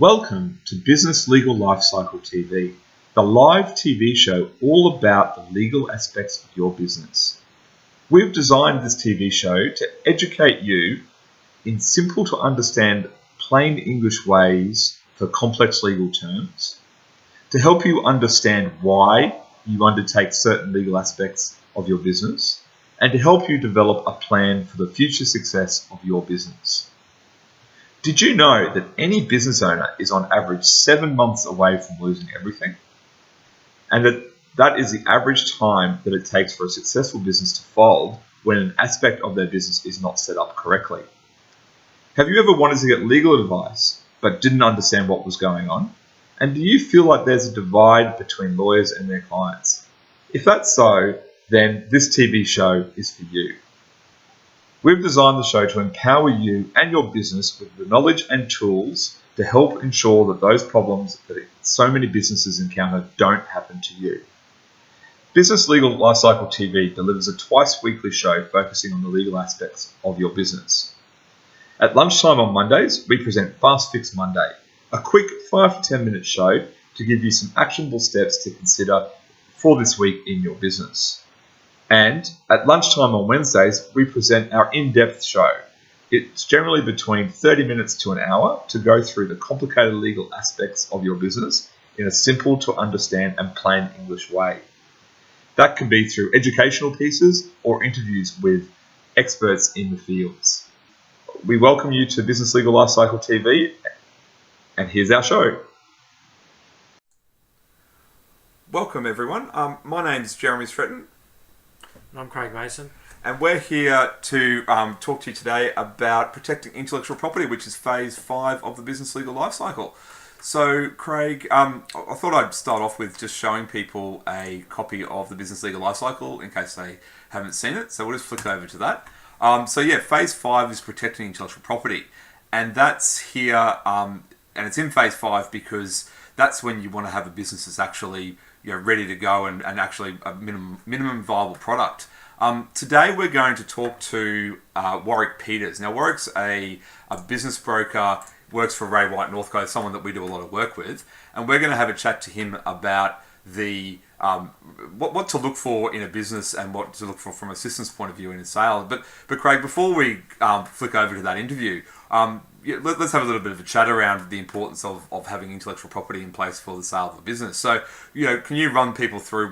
Welcome to Business Legal Lifecycle TV, the live TV show all about the legal aspects of your business. We've designed this TV show to educate you in simple to understand plain English ways for complex legal terms, to help you understand why you undertake certain legal aspects of your business, and to help you develop a plan for the future success of your business. Did you know that any business owner is on average 7 months away from losing everything? And that is the average time that it takes for a successful business to fold when an aspect of their business is not set up correctly. Have you ever wanted to get legal advice but didn't understand what was going on? And do you feel like there's a divide between lawyers and their clients? If that's so, then this TV show is for you. We've designed the show to empower you and your business with the knowledge and tools to help ensure that those problems that so many businesses encounter don't happen to you. Business Legal Lifecycle TV delivers a twice-weekly show focusing on the legal aspects of your business. At lunchtime on Mondays, we present Fast Fix Monday, a quick 5 to 10 minute show to give you some actionable steps to consider for this week in your business. And at lunchtime on Wednesdays, we present our in-depth show. It's generally between 30 minutes to an hour to go through the complicated legal aspects of your business in a simple to understand and plain English way. That can be through educational pieces or interviews with experts in the fields. We welcome you to Business Legal Lifecycle TV, and here's our show. Welcome everyone. My name's Jeremy Stretton. And I'm Craig Mason. And we're here to talk to you today about protecting intellectual property, which is phase 5 of the business legal life cycle. So, Craig, I thought I'd start off with just showing people a copy of the business legal life cycle in case they haven't seen it. So we'll just flick over to that. Phase 5 is protecting intellectual property. And that's here, and it's in phase 5 because that's when you want to have a business that's actually ready to go and actually a minimum viable product. Today we're going to talk to Warwick Peters. Now Warwick's a business broker, works for Ray White Northcote, someone that we do a lot of work with, and we're going to have a chat to him about the what to look for in a business and what to look for from a systems point of view in a sale. But Craig, before we flick over to that interview, let's have a little bit of a chat around the importance of having intellectual property in place for the sale of a business. So, can you run people through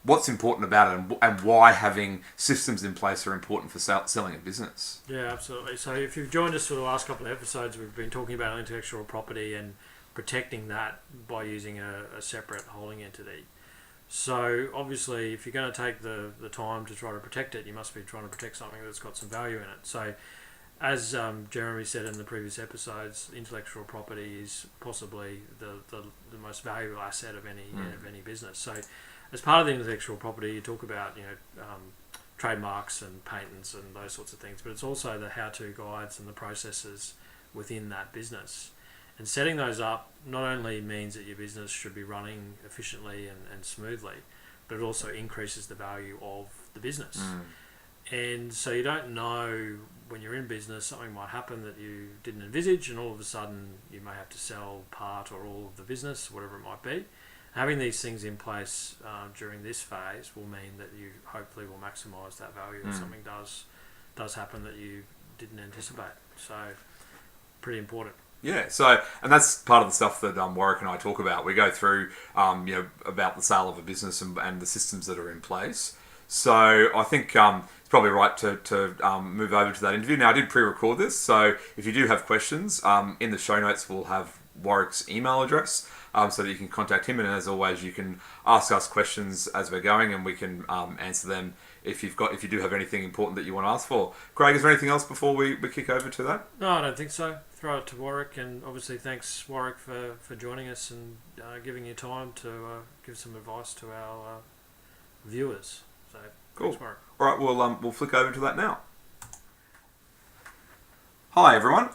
what's important about it and why having systems in place are important for selling a business? Yeah, absolutely. So if you've joined us for the last couple of episodes, we've been talking about intellectual property and protecting that by using a separate holding entity. So obviously, if you're going to take the time to try to protect it, you must be trying to protect something that's got some value in it. So as Jeremy said in the previous episodes, intellectual property is possibly the most valuable asset of any business. So as part of the intellectual property, you talk about trademarks and patents and those sorts of things, but it's also the how-to guides and the processes within that business. And setting those up not only means that your business should be running efficiently and smoothly, but it also increases the value of the business. And so you don't know when you're in business, something might happen that you didn't envisage, and all of a sudden you may have to sell part or all of the business, whatever it might be. Having these things in place during this phase will mean that you hopefully will maximise that value if something does happen that you didn't anticipate. So pretty important. Yeah, so, and that's part of the stuff that Warwick and I talk about. We go through, about the sale of a business and the systems that are in place. So I think it's probably right to move over to that interview. Now, I did pre-record this, so if you do have questions, in the show notes we'll have Warwick's email address so that you can contact him. And as always, you can ask us questions as we're going, and we can answer them if you do have anything important that you want to ask for. Craig, is there anything else before we kick over to that? No, I don't think so. Throw it to Warwick, and obviously thanks Warwick for joining us and giving you time to give some advice to our viewers. So cool. Thanks, Warwick. All right, we'll flick over to that now. Hi everyone.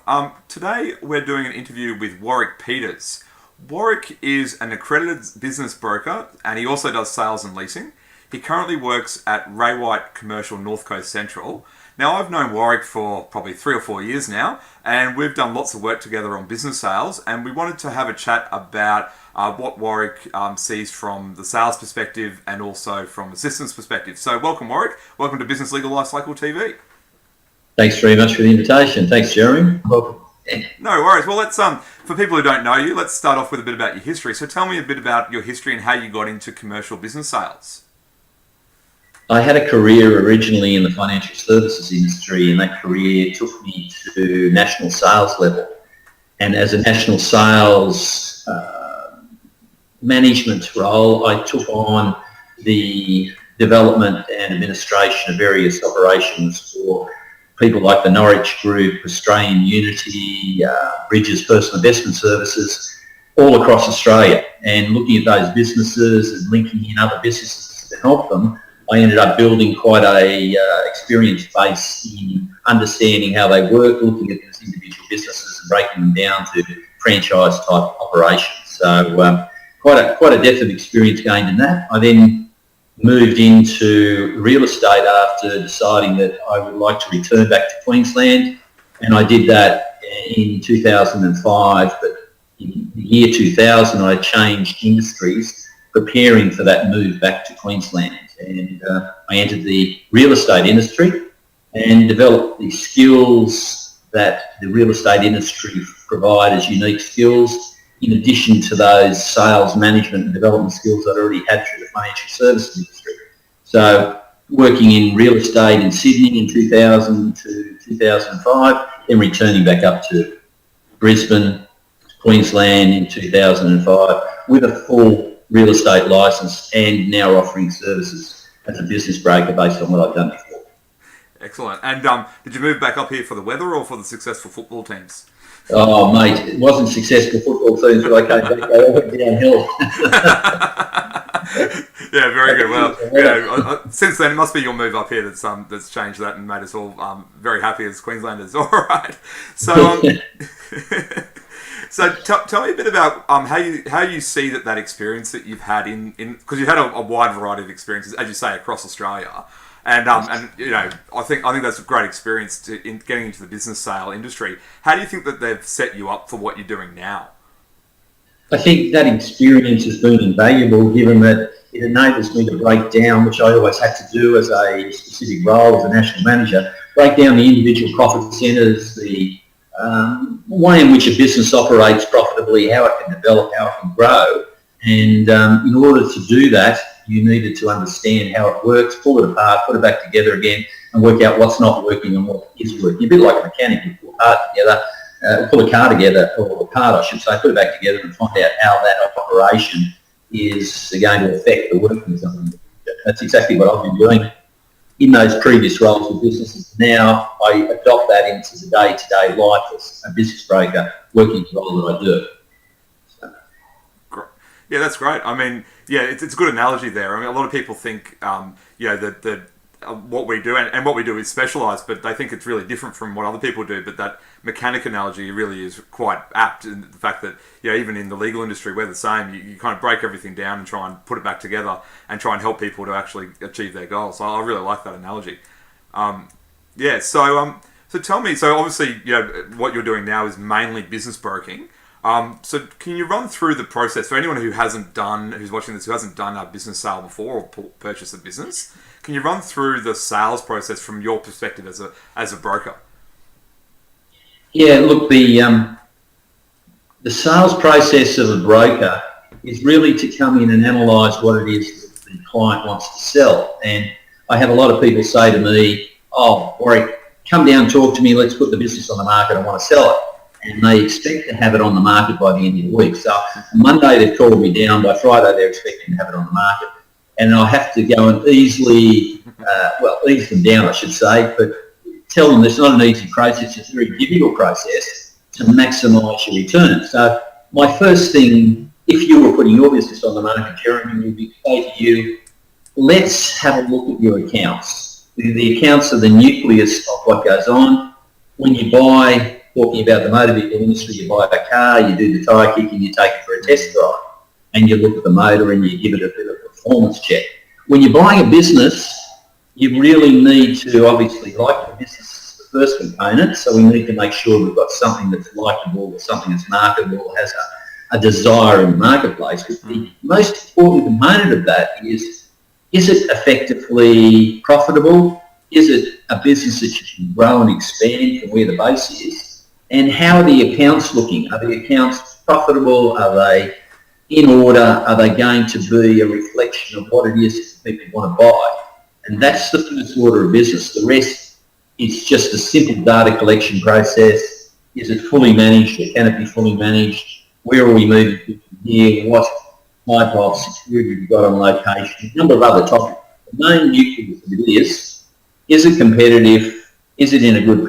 Today we're doing an interview with Warwick Peters. Warwick is an accredited business broker, and he also does sales and leasing. He currently works at Ray White Commercial North Coast Central. Now, I've known Warwick for probably 3 or 4 years now, and we've done lots of work together on business sales, and we wanted to have a chat about what Warwick sees from the sales perspective and also from a systems perspective. So welcome, Warwick. Welcome to Business Legal Lifecycle TV. Thanks very much for the invitation. Thanks, Jeremy. Welcome. No worries. Well, let's for people who don't know you, let's start off with a bit about your history. So tell me a bit about your history and how you got into commercial business sales. I had a career originally in the financial services industry, and that career took me to national sales level. And as a national sales management role, I took on the development and administration of various operations for people like the Norwich Group, Australian Unity, Bridges Personal Investment Services, all across Australia. And looking at those businesses and linking in other businesses to help them, I ended up building quite a experience base in understanding how they work, looking at those individual businesses and breaking them down to franchise type operations. So quite a depth of experience gained in that. I then moved into real estate after deciding that I would like to return back to Queensland, and I did that in 2005. But in the year 2000, I changed industries, preparing for that move back to Queensland. And I entered the real estate industry and developed the skills that the real estate industry provide as unique skills, in addition to those sales management and development skills that I already had through the financial services industry. So working in real estate in Sydney in 2000 to 2005, then returning back up to Brisbane, Queensland in 2005 with a full real estate licence, and now offering services as a business broker based on what I've done before. Excellent. And did you move back up here for the weather or for the successful football teams? Oh, mate, it wasn't successful football teams, but I came back, they all went downhill. Yeah, very good. Well, since then, it must be your move up here that's changed that and made us all very happy as Queenslanders. All right. So, so tell me a bit about how you see that experience that you've had in because you've had a wide variety of experiences, as you say, across Australia, and you know, I think that's a great experience in getting into the business sale industry. How do you think that they've set you up for what you're doing now? I think that experience has been invaluable, given that it enables me to break down, which I always had to do as a specific role as a national manager, break down the individual profit centres, the way in which a business operates profitably, how it can develop, how it can grow. And in order to do that, you needed to understand how it works, pull it apart, put it back together again, and work out what's not working and what is working. A bit like a mechanic, you pull a part together, pull a car together, or a part I should say, put it back together and find out how that operation is going to affect the working of something. That's exactly what I've been doing in those previous roles with businesses. Now I adopt that into the day-to-day life as a business broker, working the role that I do. So. Yeah, that's great. I mean, yeah, it's a good analogy there. I mean, a lot of people think, you know, that what we do and what we do is specialised, but they think it's really different from what other people do. But that mechanic analogy really is quite apt in the fact that, you know, even in the legal industry, we're the same. You kind of break everything down and try and put it back together and try and help people to actually achieve their goals. So I really like that analogy. Yeah, so tell me, so obviously, you know, what you're doing now is mainly business broking. So can you run through the process for anyone who's watching this, who hasn't done a business sale before or purchased a business? Can you run through the sales process from your perspective as a broker? Yeah, look, the sales process of a broker is really to come in and analyse what it is that the client wants to sell. And I have a lot of people say to me, "Oh, Warwick, come down, talk to me, let's put the business on the market, I want to sell it." And they expect to have it on the market by the end of the week. So Monday they've called me down, by Friday they're expecting to have it on the market. And I have to go and ease them down, I should say, but tell them it's not an easy process, it's a very difficult process to maximise your return. So my first thing, if you were putting your business on the market, Jeremy, would be to say to you, let's have a look at your accounts. The accounts are the nucleus of what goes on. When you buy, talking about the motor vehicle industry, you buy a car, you do the tyre kicking, you take it for a test drive, and you look at the motor and you give it a bit of a performance check. When you're buying a business, you really need to, obviously, like the business is the first component, so we need to make sure we've got something that's likeable, or something that's marketable, has a desire in the marketplace. But the most important component of that is it effectively profitable? Is it a business that you can grow and expand from where the base is? And how are the accounts looking? Are the accounts profitable? Are they in order? Are they going to be a reflection of what it is that people want to buy? And that's the first order of business. The rest is just a simple data collection process. Is it fully managed, or can it be fully managed? Where are we moving to from here? What type of security have you got on location? A number of other topics. The main nucleus of it is it competitive? Is it in a good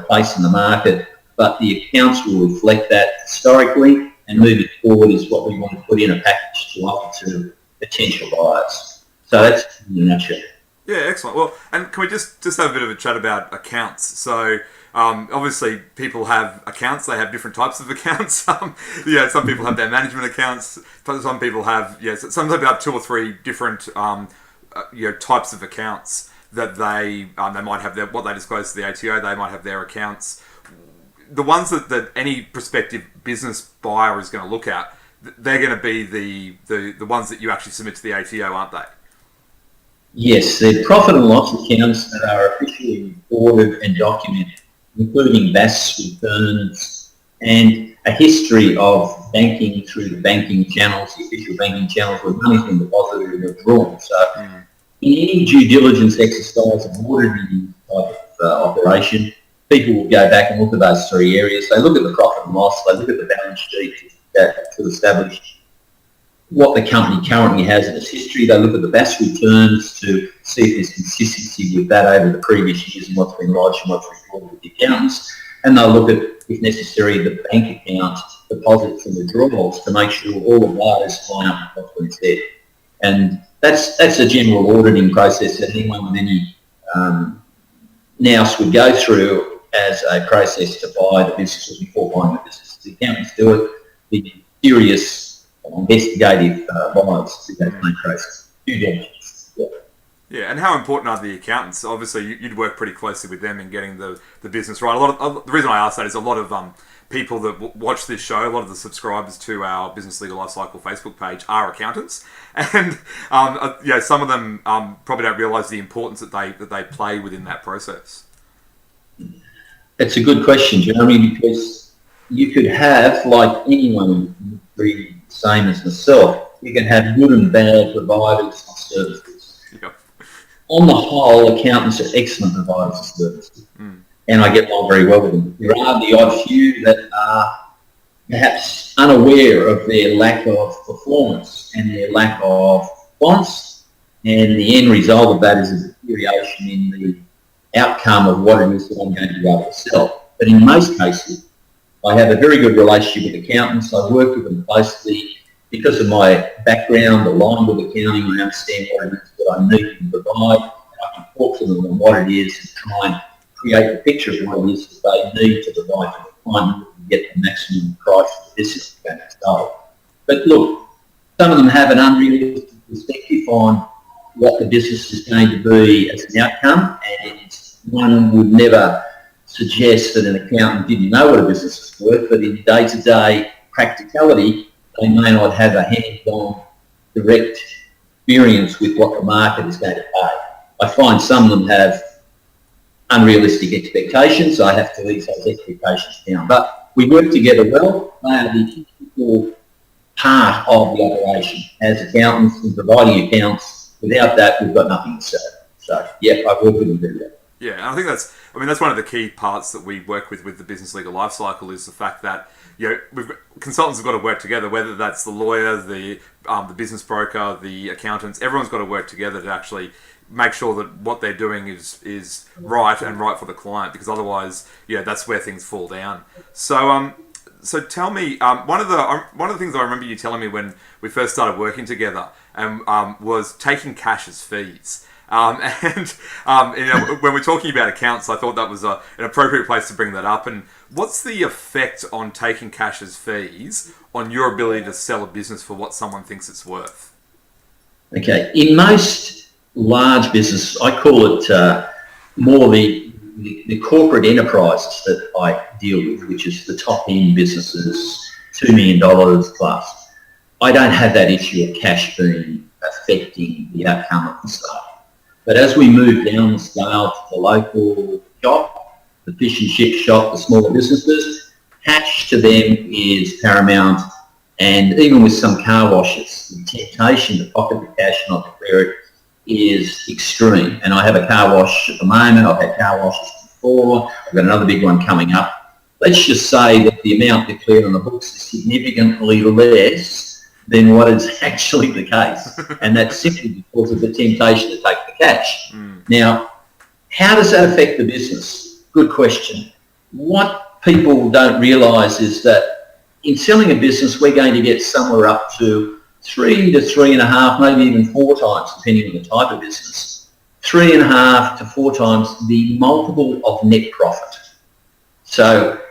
place in the market? But the accounts will reflect that historically, and moving forward is what we want to put in a package to offer to potential buyers. So that's in a nutshell. Yeah, excellent. Well, and can we just have a bit of a chat about accounts? So, obviously, people have accounts. They have different types of accounts. Some people have their management accounts. Some people have, some people have 2 or 3 different, types of accounts that they might have what they disclose to the ATO. They might have their accounts. The ones that any prospective business buyer is going to look at, they're going to be the ones that you actually submit to the ATO, aren't they? Yes, they're profit and loss accounts that are officially reported and documented, including BAS returns and a history of banking through the banking channels, the official banking channels, where money's been deposited and withdrawn. So in any due diligence exercise of auditing type of operation, people will go back and look at those 3 areas. They look at the profit and loss, they look at the balance sheet to establish what the company currently has in its history. They look at the BAS returns to see if there's consistency with that over the previous years and what's been lodged and what's recorded with the accountants. And they'll look at, if necessary, the bank account deposits and withdrawals to make sure all of those line up with what's been said. And that's a general auditing process that anyone with any nous would go through as a process to buy the business or before buying the business. The accountants do it. The serious investigative buyers do that same process. Due diligence. Yeah, and how important are the accountants? Obviously, you'd work pretty closely with them in getting the business right. The reason I ask that is a lot of people that watch this show, a lot of the subscribers to our Business Legal Lifecycle Facebook page are accountants, and some of them probably don't realise the importance that they play within that process. It's a good question, Jeremy, because you could have, like anyone the same as myself, you can have good and bad providers of services. Yep. On the whole, accountants are excellent providers of services, and I get along very well with them. There are the odd few that are perhaps unaware of their lack of performance and their lack of response, and the end result of that is a deterioration in the outcome of what it is that I'm going to be able to sell. But in most cases, I have a very good relationship with accountants. I work with them closely because of my background aligned with accounting. I understand what it is that I need to provide. I can talk to them on what it is and try and create a picture of what it is that they need to provide to the client to get the maximum price that this is going to sell. But look, some of them have an unrealistic perspective on what the business is going to be as an outcome, and one would never suggest that an accountant didn't know what a business is worth, but in day-to-day practicality, they may not have a hands-on direct experience with what the market is going to pay. I find some of them have unrealistic expectations, so I have to ease those expectations down. But we work together well. They are the critical part of the operation as accountants and providing accounts. Without that, we've got nothing to say. So, I work with them very well. Yeah, and I think that's one of the key parts that we work with the business legal life cycle is the fact that consultants have got to work together, whether that's the lawyer, the business broker, the accountants. Everyone's got to work together to actually make sure that what they're doing is right and right for the client, because otherwise, that's where things fall down. So tell me, one of the things I remember you telling me when we first started working together was taking cash as fees. When we're talking about accounts, I thought that was an appropriate place to bring that up. And what's the effect on taking cash as fees on your ability to sell a business for what someone thinks it's worth? Okay, in most large business, I call it more the corporate enterprises that I deal with, which is the top end businesses, $2 million plus. I don't have that issue of cash being affecting the outcome of the sale. But as we move down the scale to the local shop, the fish and chip shop, the smaller businesses, cash to them is paramount. And even with some car washes, the temptation to pocket the cash and not declare it is extreme. And I have a car wash at the moment. I've had car washes before. I've got another big one coming up. Let's just say that the amount declared on the books is significantly less than what is actually the case. And that's simply because of the temptation to take the cash. Now, how does that affect the business? Good question. What people don't realise is that in selling a business, we're going to get somewhere up to 3 to 3.5, maybe even 4 times, depending on the type of business, 3.5 to 4 times the multiple of net profit. So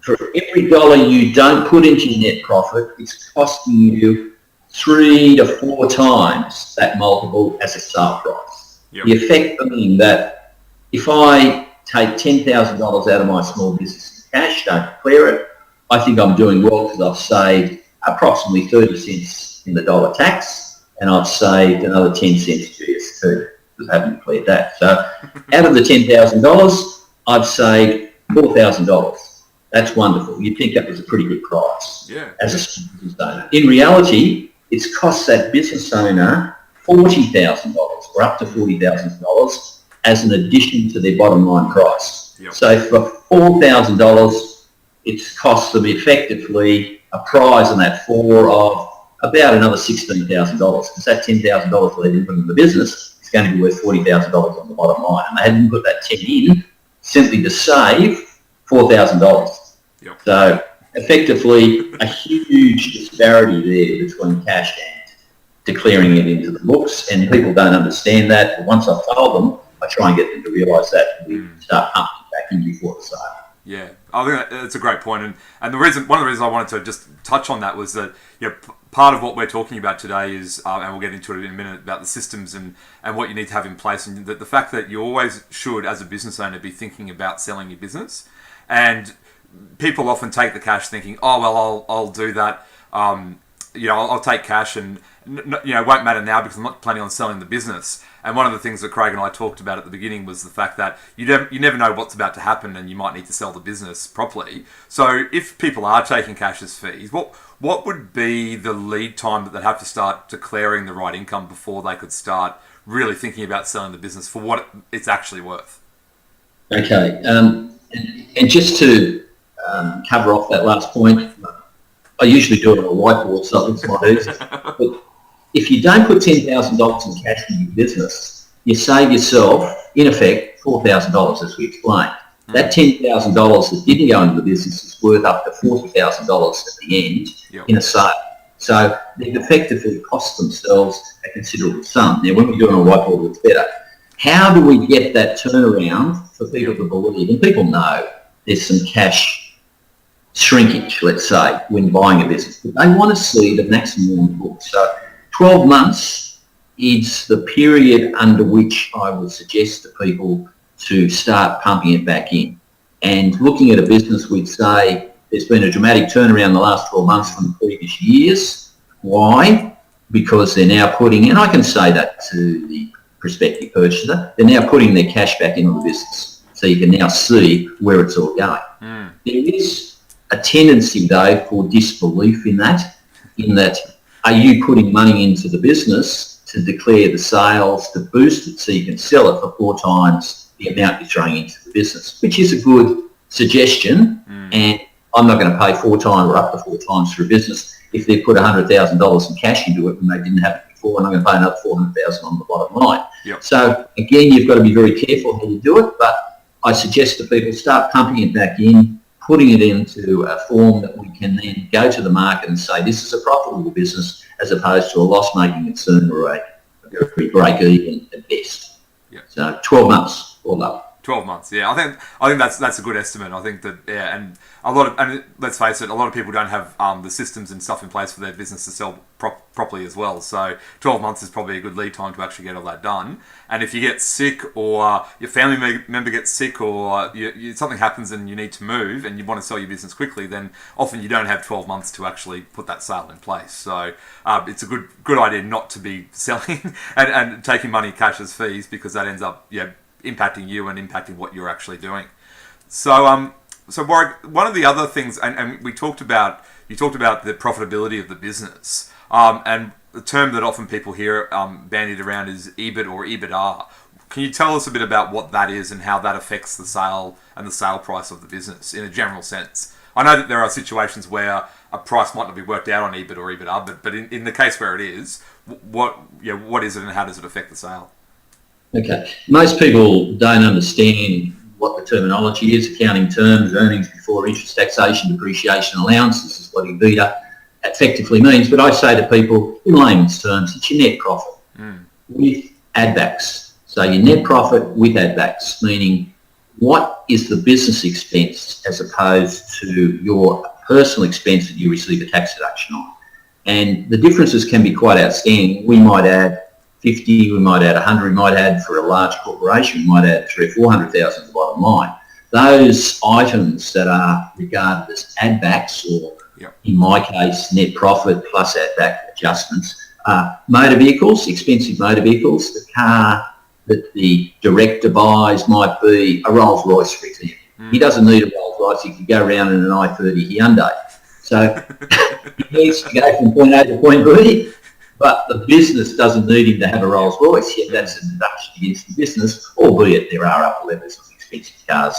for every dollar you don't put into your net profit, it's costing you 3 to 4 times that multiple as a sale price. Yep. The effect being that if I take $10,000 out of my small business in cash, don't declare it, I think I'm doing well because I've saved approximately 30 cents in the dollar tax, and I've saved another 10 cents GST because I haven't declared that. So out of the $10,000, I've saved $4,000. That's wonderful. You'd think that was a pretty good price as a small business owner. In reality, it's cost that business owner $40,000 or up to $40,000 as an addition to their bottom line price. Yep. So for $4,000, it's cost them effectively a prize on that 4 of about another $16,000 because that $10,000 they didn't put in the business is going to be worth $40,000 on the bottom line. And they hadn't put that 10 in simply to save $4,000. Yep. So effectively a huge disparity there between cash and declaring it into the books, and people don't understand that. But once I've told them, I try and get them to realise that and we start pumping back in before the sale. Yeah, I think that's a great point, and one of the reasons I wanted to just touch on that was that part of what we're talking about today is, and we'll get into it in a minute, about the systems and what you need to have in place, and the fact that you always should, as a business owner, be thinking about selling your business. And people often take the cash thinking, oh well, I'll do that. I'll take cash, and it won't matter now because I'm not planning on selling the business. And one of the things that Craig and I talked about at the beginning was the fact that you never know what's about to happen, and you might need to sell the business properly. So if people are taking cash as fees, what would be the lead time that they'd have to start declaring the right income before they could start really thinking about selling the business for what it's actually worth? Okay, and just to cover off that last point, I usually do it on a whiteboard, so it's not easy. But if you don't put $10,000 in cash in your business, you save yourself, in effect, $4,000, as we explained. That $10,000 that didn't go into the business is worth up to $40,000 at the end in a sale. So they've effectively cost themselves a considerable sum. Now, when we do it on a whiteboard, it's better. How do we get that turnaround for people to believe? And people know there's some cash shrinkage, let's say, when buying a business. But they want to see the maximum on the book. So 12 months is the period under which I would suggest to people to start pumping it back in. And looking at a business, we'd say there's been a dramatic turnaround in the last 12 months from the previous years. Why? Because they're now putting, and I can say that to the prospective purchaser, they're now putting their cash back into the business. So you can now see where it's all going. There is a tendency, though, for disbelief in that, are you putting money into the business to declare the sales, to boost it so you can sell it for 4 times the amount you're throwing into the business, which is a good suggestion. And I'm not going to pay 4 times or up to 4 times for a business if they put $100,000 in cash into it when they didn't have it before, and I'm going to pay another $400,000 on the bottom line. Yep. So again, you've got to be very careful how you do it, but I suggest to people start pumping it back in, putting it into a form that we can then go to the market and say this is a profitable business as opposed to a loss-making concern or a very break-even at best. Yep. So 12 months all up. 12 months, yeah. I think that's a good estimate. I think that, yeah, and let's face it, a lot of people don't have the systems and stuff in place for their business to sell properly as well. So 12 months is probably a good lead time to actually get all that done. And if you get sick, or your family member gets sick, or something happens and you need to move and you want to sell your business quickly, then often you don't have 12 months to actually put that sale in place. So it's a good idea not to be selling and taking money cash as fees, because that ends up impacting you and impacting what you're actually doing. So Warwick, one of the other things, and you talked about the profitability of the business, and the term that often people hear bandied around is EBIT or EBITDA. Can you tell us a bit about what that is and how that affects the sale and the sale price of the business in a general sense? I know that there are situations where a price might not be worked out on EBIT or EBITDA, but in the case where it is, what is it and how does it affect the sale? Okay. Most people don't understand what the terminology is, accounting terms, earnings before interest, taxation, depreciation, allowances is what EBITDA effectively means. But I say to people, in layman's terms, it's your net profit with add-backs. So your net profit with add-backs, meaning what is the business expense as opposed to your personal expense that you receive a tax deduction on. And the differences can be quite outstanding. We might add 50, we might add 100, we might add, for a large corporation, we might add 300,000 or 400,000 to the bottom line. Those items that are regarded as add-backs, or in my case, net profit plus add-back adjustments, are motor vehicles, expensive motor vehicles. The car that the director buys might be a Rolls Royce, for example. He doesn't need a Rolls Royce, he could go around in an i30 Hyundai. So he needs to go from point A to point B. But the business doesn't need him to have a Rolls Royce, yet that's a deduction against the business, albeit there are upper levels of expensive cars,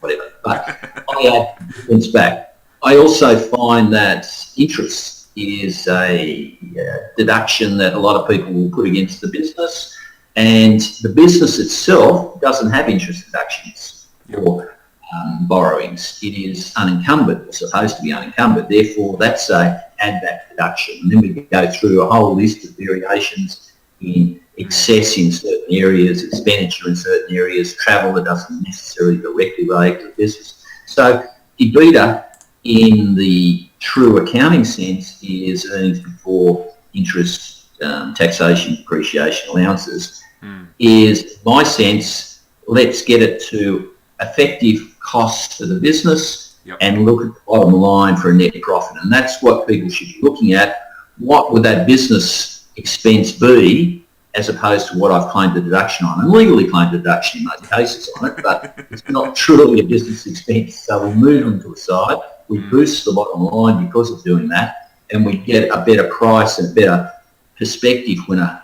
whatever. But I add difference back. I also find that interest is a deduction that a lot of people will put against the business, and the business itself doesn't have interest deductions for borrowings. It is unencumbered, or supposed to be unencumbered. Therefore, that's a add-back deduction. And then we go through a whole list of variations in excess in certain areas, expenditure in certain areas, travel that doesn't necessarily directly relate to the business. So EBITDA, in the true accounting sense, is earnings before interest, taxation, depreciation, allowances, is, my sense, let's get it to effective costs for the business and look at the bottom line for a net profit. And that's what people should be looking at. What would that business expense be as opposed to what I've claimed a deduction on? And legally claimed a deduction in most cases on it, but it's not truly a business expense. So we move them to the side. We boost the bottom line because of doing that, and we get a better price and a better perspective when a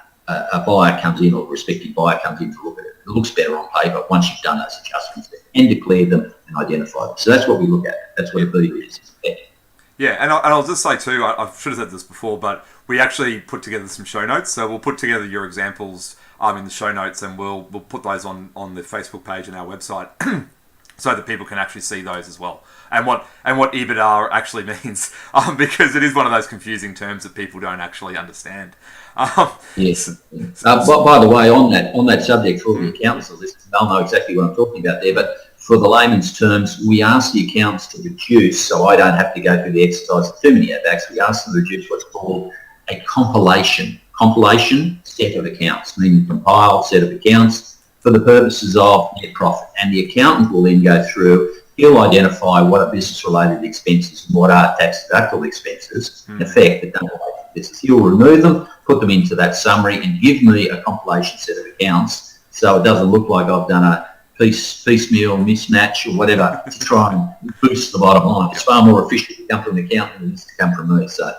buyer comes in, or a prospective buyer comes in to look at it. It looks better on paper once you've done those adjustments and declared them and identified them. So that's what we look at. That's what a BU is. Yeah, and I'll just say too, I should have said this before, but we actually put together some show notes. So we'll put together your examples in the show notes, and we'll put those on the Facebook page and our website so that people can actually see those as well. And what EBITDA actually means, because it is one of those confusing terms that people don't actually understand. Yes. By the way, on that subject, for the accountants, they'll know exactly what I'm talking about there. But for the layman's terms, we ask the accountants to reduce, so I don't have to go through the exercise of too many add-backs. We ask them to reduce what's called a compilation set of accounts, meaning compiled set of accounts for the purposes of net profit. And the accountant will then go through. He'll identify what are business-related expenses and what are tax-deductible expenses, in effect, that don't relate to business. He'll remove them, put them into that summary, and give me a compilation set of accounts, so it doesn't look like I've done a piecemeal mismatch or whatever to try and boost the bottom line. It's far more efficient to come from an accountant than it is to come from me. So.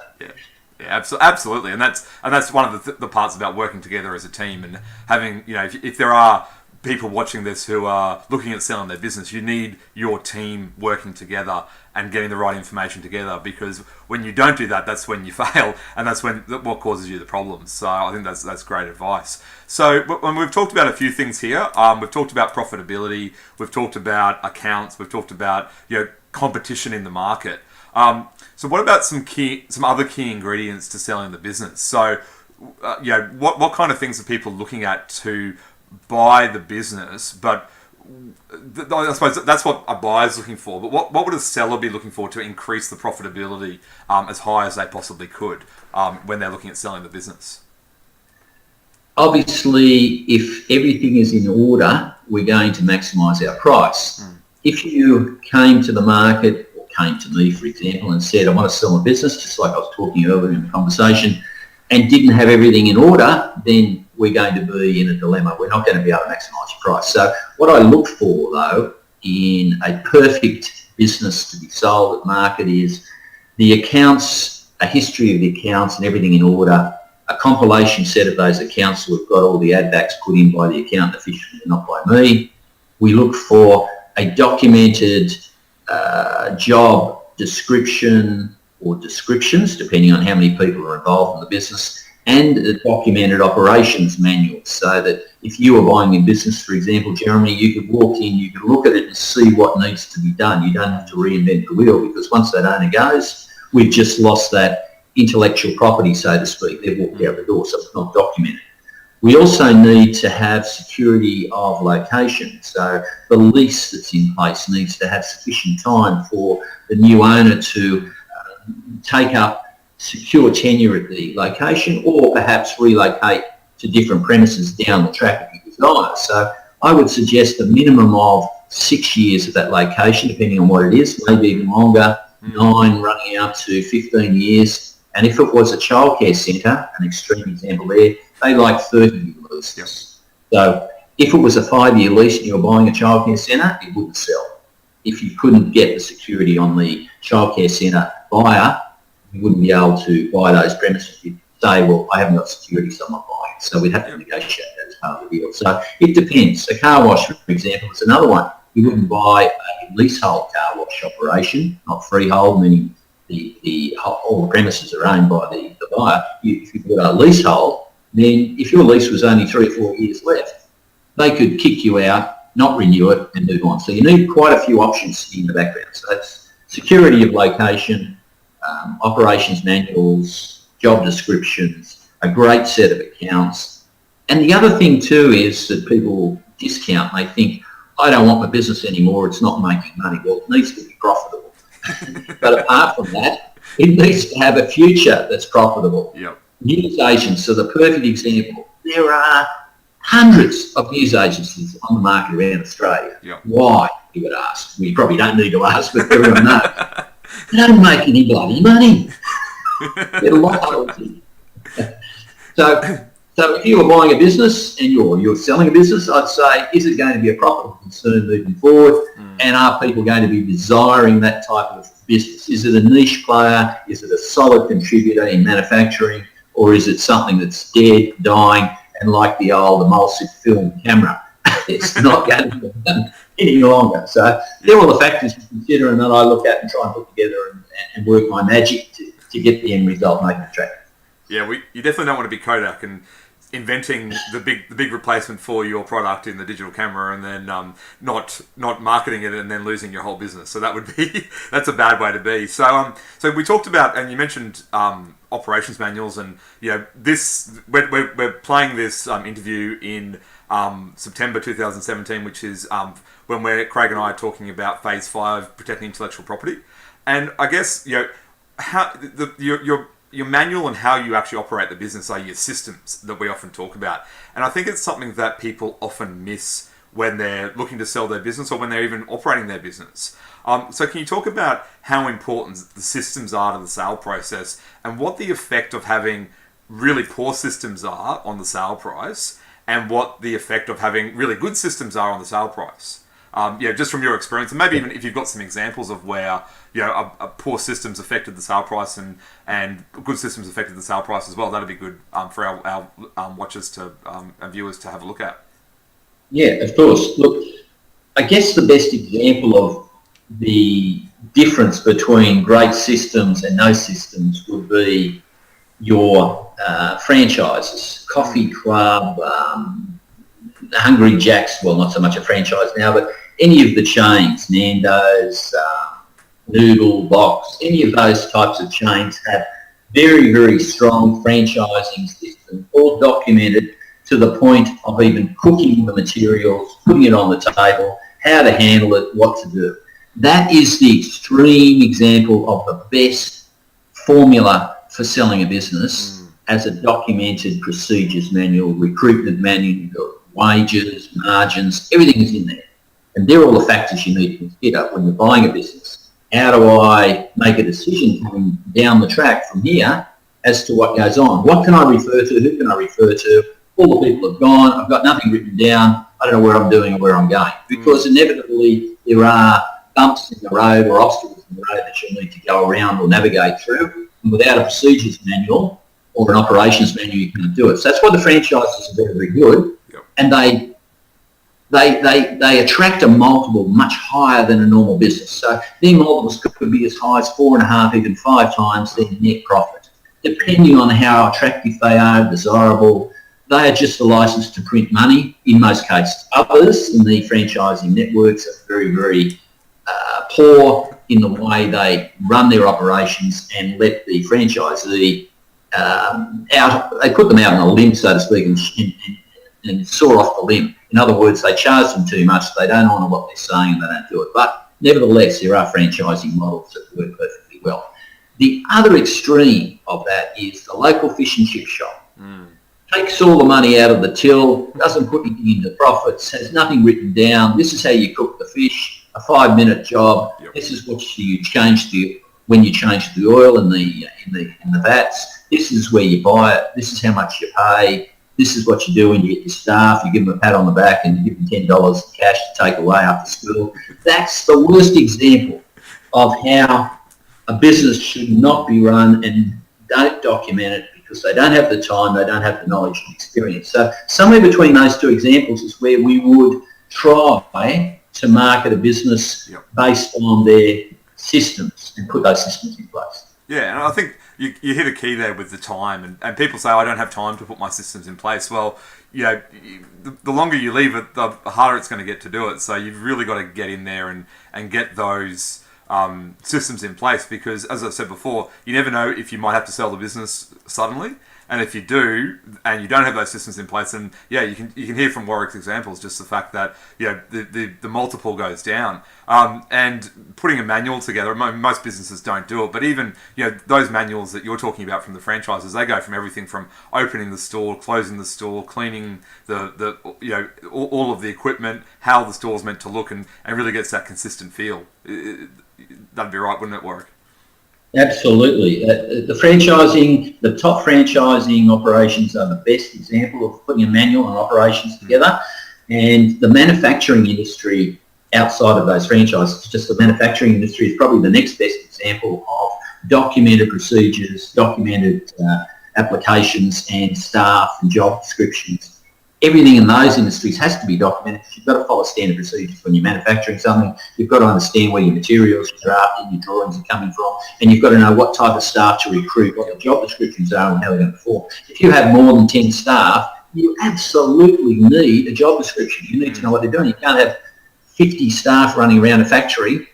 Yeah, absolutely, and that's one of the parts about working together as a team, and having, if there are people watching this who are looking at selling their business, you need your team working together and getting the right information together, because when you don't do that, that's when you fail, and that's what causes you the problems. So I think that's great advice. So when we've talked about a few things here, we've talked about profitability, we've talked about accounts, we've talked about competition in the market. So what about some other key ingredients to selling the business? So what kind of things are people looking at to buy the business, but I suppose that's what a buyer's looking for, but what would a seller be looking for to increase the profitability as high as they possibly could when they're looking at selling the business? Obviously, if everything is in order, we're going to maximise our price. If you came to the market, or came to me, for example, and said, I want to sell a business, just like I was talking earlier in the conversation, and didn't have everything in order, then we're going to be in a dilemma. We're not going to be able to maximise your price. So what I look for, though, in a perfect business to be sold at market is the accounts, a history of the accounts and everything in order, a compilation set of those accounts so we've got all the add-backs put in by the accountant officially, not by me. We look for a documented job description or descriptions, depending on how many people are involved in the business, and a documented operations manual, so that if you were buying a business, for example, Jeremy, you could walk in, you could look at it and see what needs to be done. You don't have to reinvent the wheel, because once that owner goes, we've just lost that intellectual property, so to speak. They've walked out the door, so it's not documented. We also need to have security of location. So the lease that's in place needs to have sufficient time for the new owner to take up secure tenure at the location, or perhaps relocate to different premises down the track if you desire. So I would suggest a minimum of 6 years at that location, depending on what it is, maybe even longer, 9 running out to 15 years. And if it was a childcare centre, an extreme example there, they like 30-year leases. So if it was a 5-year lease and you were buying a childcare centre, it wouldn't sell. If you couldn't get the security on the childcare centre buyer, you wouldn't be able to buy those premises. You'd say, well, I haven't got security, so I'm not buying. So we'd have to negotiate that as part of the deal. So it depends. A car wash, for example, is another one. You wouldn't buy a leasehold car wash operation, not freehold, meaning all the premises are owned by the buyer. If you've got a leasehold, then if your lease was only 3 or 4 years left, they could kick you out, not renew it, and move on. So you need quite a few options in the background. So that's security of location, operations manuals, job descriptions, a great set of accounts. And the other thing too is that people discount. They think, I don't want my business anymore, it's not making money. Well, it needs to be profitable. But apart from that, it needs to have a future that's profitable. Yep. News agents are the perfect example. There are hundreds of news agencies on the market around Australia. Yep. Why, you would ask? We probably don't need to ask, but everyone knows. They don't make any bloody money. They're loyalty. So if you were buying a business and you're selling a business, I'd say, is it going to be a profitable concern moving forward? And are people going to be desiring that type of business? Is it a niche player? Is it a solid contributor in manufacturing? Or is it something that's dead, dying, and like the old emulsive film camera? It's not going to be done any longer. So they're all the factors to consider and that I look at and try and put together and work my magic to get the end result, make it attractive. Yeah, you definitely don't want to be Kodak and inventing the big replacement for your product in the digital camera and then not marketing it and then losing your whole business. So that's a bad way to be. So we talked about, and you mentioned operations manuals, and this we're playing this interview in September 2017, which is when Craig and I are talking about Phase 5, protecting intellectual property, and I guess how your manual and how you actually operate the business are your systems that we often talk about. And I think it's something that people often miss when they're looking to sell their business or when they're even operating their business. So can you talk about how important the systems are to the sale process and what the effect of having really poor systems are on the sale price and what the effect of having really good systems are on the sale price? Just from your experience, and maybe even if you've got some examples of where a poor systems affected the sale price and good systems affected the sale price as well, that'd be good for our watchers and viewers to have a look at. Yeah, of course. Look, I guess the best example of the difference between great systems and no systems would be your franchises, Coffee Club, Hungry Jack's, well, not so much a franchise now, but any of the chains, Nando's, Noodle Box, any of those types of chains have very, very strong franchising systems, all documented, to the point of even cooking the materials, putting it on the table, how to handle it, what to do. That is the extreme example of the best formula for selling a business as a documented procedures manual, recruitment manual, wages, margins, everything is in there. And they're all the factors you need to consider when you're buying a business. How do I make a decision coming down the track from here as to what goes on? What can I refer to? Who can I refer to? All the people have gone. I've got nothing written down. I don't know where I'm doing or where I'm going. Because inevitably there are bumps in the road or obstacles in the road that you'll need to go around or navigate through. And without a procedures manual or an operations manual, you can't do it. So that's why the franchises are very, very good. Yep. And they attract a multiple much higher than a normal business. So their multiples could be as high as 4.5, even 5 times their net profit, depending on how attractive they are, desirable. They are just a license to print money in most cases. Others in the franchising networks are very, very poor in the way they run their operations and let the franchisee out. They put them out on a limb, so to speak, and saw off the limb. In other words, they charge them too much, they don't honour what they're saying and they don't do it. But nevertheless, there are franchising models that work perfectly well. The other extreme of that is the local fish and chip shop. Takes all the money out of the till, doesn't put anything into profits, has nothing written down. This is how you cook the fish, a 5-minute job. Yep. This is what you change when you change the oil in the vats. This is where you buy it. This is how much you pay. This is what you do when you get your staff. You give them a pat on the back and you give them $10 cash to take away after school. That's the worst example of how a business should not be run, and don't document it because they don't have the time, they don't have the knowledge and experience. So somewhere between those two examples is where we would try to market a business based on their systems and put those systems in place. Yeah, and I think you hit a key there with the time, and people say, I don't have time to put my systems in place. Well, you know, the longer you leave it, the harder it's going to get to do it. So you've really got to get in there and get those systems in place, because, as I said before, you never know if you might have to sell the business suddenly. And if you do, and you don't have those systems in place, then you can hear from Warwick's examples just the fact that the multiple goes down. And putting a manual together, most businesses don't do it, but even those manuals that you're talking about from the franchises, they go from everything from opening the store, closing the store, cleaning the all of the equipment, how the store's meant to look, and really gets that consistent feel. That'd be right, wouldn't it, Warwick? Absolutely. The top franchising operations are the best example of putting a manual and operations together. And the manufacturing industry outside of those franchises, just the manufacturing industry is probably the next best example of documented procedures, documented applications and staff and job descriptions. Everything in those industries has to be documented. You've got to follow standard procedures when you're manufacturing something. You've got to understand where your materials, your drafting, your drawings are coming from, and you've got to know what type of staff to recruit, what the job descriptions are and how they're going to perform. If you have more than 10 staff, you absolutely need a job description. You need to know what they're doing. You can't have 50 staff running around a factory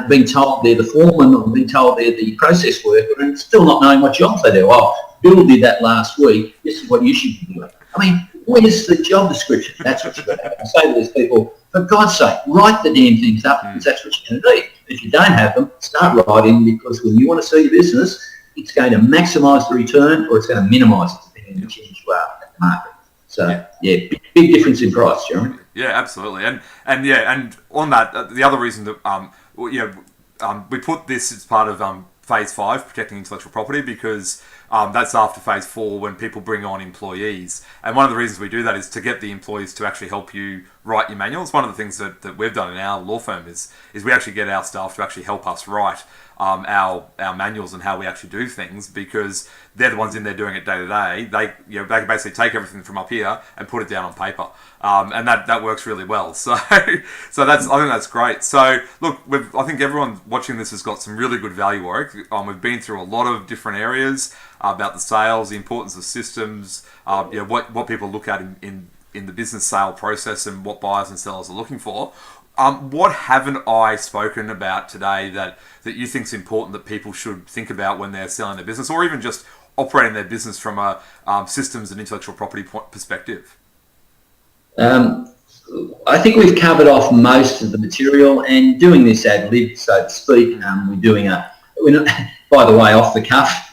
being told they're the foreman or being told they're the process worker and still not knowing what jobs they do. Well, Bill did that last week. This is what you should be doing. I mean, where's the job description? That's what you've got to have. I say to these people, for God's sake, write the damn things up because that's what you're going to do. If you don't have them, start writing, because when you want to see your business, it's going to maximise the return or it's going to minimise it depending on which end you are at the market. So, big difference in price, Jeremy. Yeah, absolutely. And on that, the other reason that we put this as part of Phase 5, protecting intellectual property, because that's after Phase 4 when people bring on employees. And one of the reasons we do that is to get the employees to actually help you write your manuals. One of the things that we've done in our law firm is we actually get our staff to actually help us write our manuals and how we actually do things, because they're the ones in there doing it day to day. They can basically take everything from up here and put it down on paper, and that works really well. So I think that's great. So look, I think everyone watching this has got some really good value work. We've been through a lot of different areas about the sales, the importance of systems, what people look at in the business sale process, and what buyers and sellers are looking for. What haven't I spoken about today that you think is important that people should think about when they're selling their business, or even just operating their business from a systems and intellectual property perspective? I think we've covered off most of the material, and doing this ad lib, so to speak, we're not, by the way, off the cuff,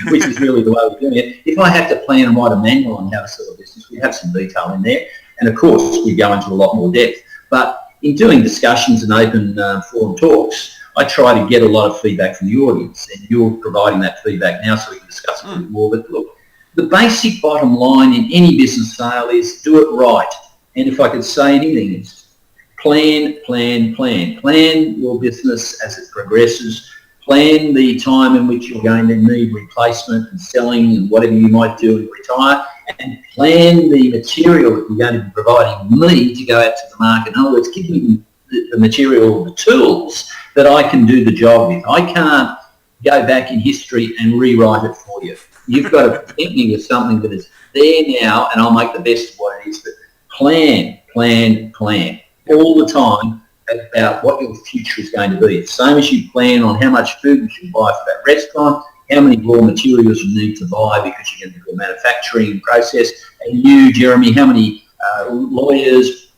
which is really the way we're doing it. If I had to plan and write a manual on how to sell a business, we have some detail in there, and of course we go into a lot more depth. But in doing discussions and open forum talks, I try to get a lot of feedback from the audience, and you're providing that feedback now, so we can discuss it a bit more. But look, the basic bottom line in any business sale is do it right. And if I could say anything, it's plan. Plan your business as it progresses. Plan the time in which you're going to need replacement and selling and whatever you might do and retire. And plan the material that you're going to be providing me to go out to the market. In other words, give me the material, the tools that I can do the job with. I can't go back in history and rewrite it for you. You've got to present me with something that is there now, and I'll make the best of what it is. But plan all the time about what your future is going to be. It's the same as you plan on how much food you should buy for that restaurant, how many raw materials you need to buy because you're going to do a manufacturing process, and you, Jeremy, how many lawyers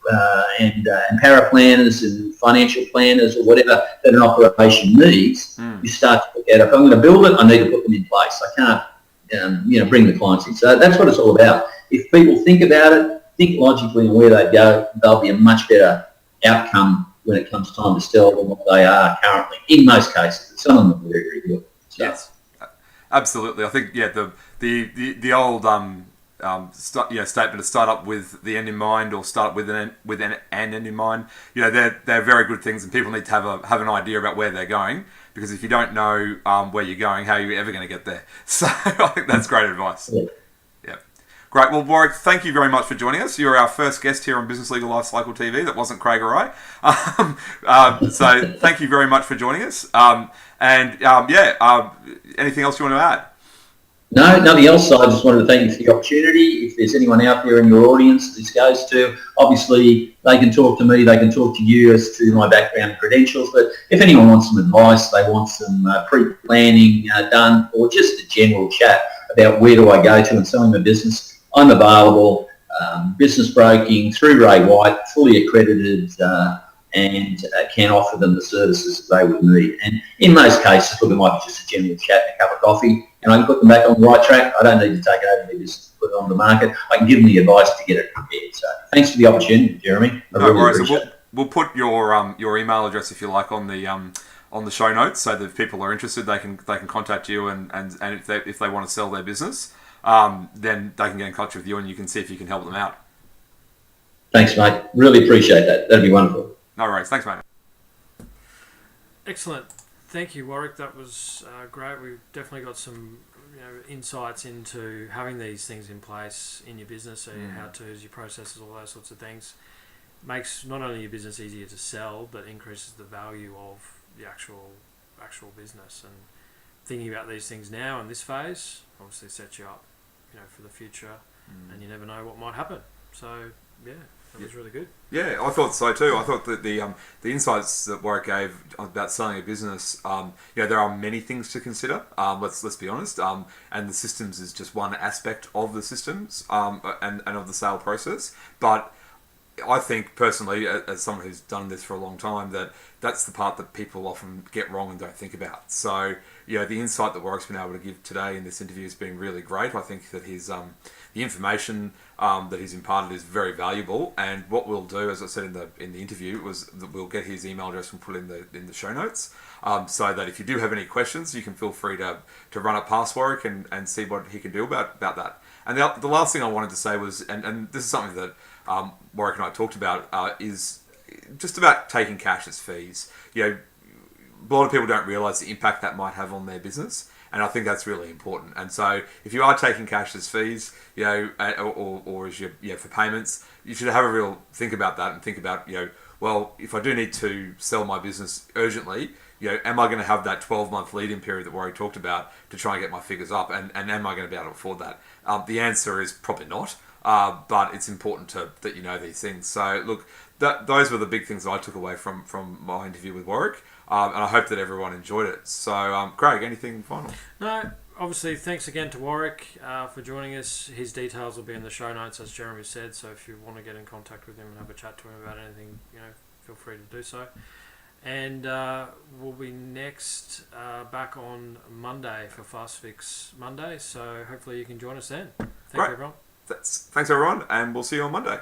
and paraplanners and financial planners or whatever that an operation needs. You start to look at, if I'm going to build it, I need to put them in place. I can't bring the clients in. So that's what it's all about. If people think about it, think logically on where they go, they'll be a much better outcome when it comes time to sell than what they are currently, in most cases. Some of them are very, very good. So. Yes, absolutely. I think, the old statement to start up with the end in mind, or start up with an end in mind. They're very good things, and people need to have an idea about where they're going. Because if you don't know where you're going, how are you ever going to get there? So I think that's great advice. Yeah. Great. Well, Warwick, thank you very much for joining us. You're our first guest here on Business Legal Lifecycle TV. That wasn't Craig or I. So thank you very much for joining us. Anything else you want to add? No, nothing else. I just wanted to thank you for the opportunity. If there's anyone out there in your audience this goes to, obviously they can talk to me, they can talk to you as to my background and credentials. But if anyone wants some advice, they want some pre-planning done, or just a general chat about where do I go to and selling my business, I'm available. Business broking through Ray White, fully accredited, and can offer them the services that they would need. And in most cases, look, it might be just a general chat and a cup of coffee, and I can put them back on the right track. I don't need to take it over there, just put it on the market. I can give them the advice to get it prepared. So thanks for the opportunity, Jeremy. No worries. We'll put your email address, if you like, on the show notes, so that if people are interested, they can contact you, and if they want to sell their business, then they can get in touch with you, and you can see if you can help them out. Thanks, mate. Really appreciate that. That'd be wonderful. No worries. Thanks, mate. Excellent. Thank you, Warwick. That was great. We've definitely got some insights into having these things in place in your business, so your how-tos, your processes, all those sorts of things. Makes not only your business easier to sell, but increases the value of the actual business. And thinking about these things now in this phase obviously sets you up, for the future, and you never know what might happen. So yeah. That was really good. Yeah, I thought so too. I thought that the insights that Warwick gave about selling a business, there are many things to consider. Let's be honest. And the systems is just one aspect of the systems and of the sale process. But I think personally, as someone who's done this for a long time, that's the part that people often get wrong and don't think about. So the insight that Warwick's been able to give today in this interview has been really great. I think that his the information that he's imparted is very valuable, and what we'll do, as I said in the interview, was that we'll get his email address and put it in the show notes, so that if you do have any questions, you can feel free to run it past Warwick and see what he can do about that. And the last thing I wanted to say was, and this is something that Warwick and I talked about, is just about taking cash as fees. A lot of people don't realise the impact that might have on their business. And I think that's really important. And so if you are taking cash as fees, or as for payments, you should have a real think about that and think about, well, if I do need to sell my business urgently, am I going to have that 12-month lead-in period that Warwick talked about to try and get my figures up? And am I going to be able to afford that? The answer is probably not. But it's important that you know these things. So look, those were the big things that I took away from my interview with Warwick. And I hope that everyone enjoyed it. So, Craig, anything final? No, obviously, thanks again to Warwick for joining us. His details will be in the show notes, as Jeremy said. So if you want to get in contact with him and have a chat to him about anything, feel free to do so. And we'll be next back on Monday for Fast Fix Monday. So hopefully you can join us then. Thank you, everyone. Thanks, everyone, and we'll see you on Monday.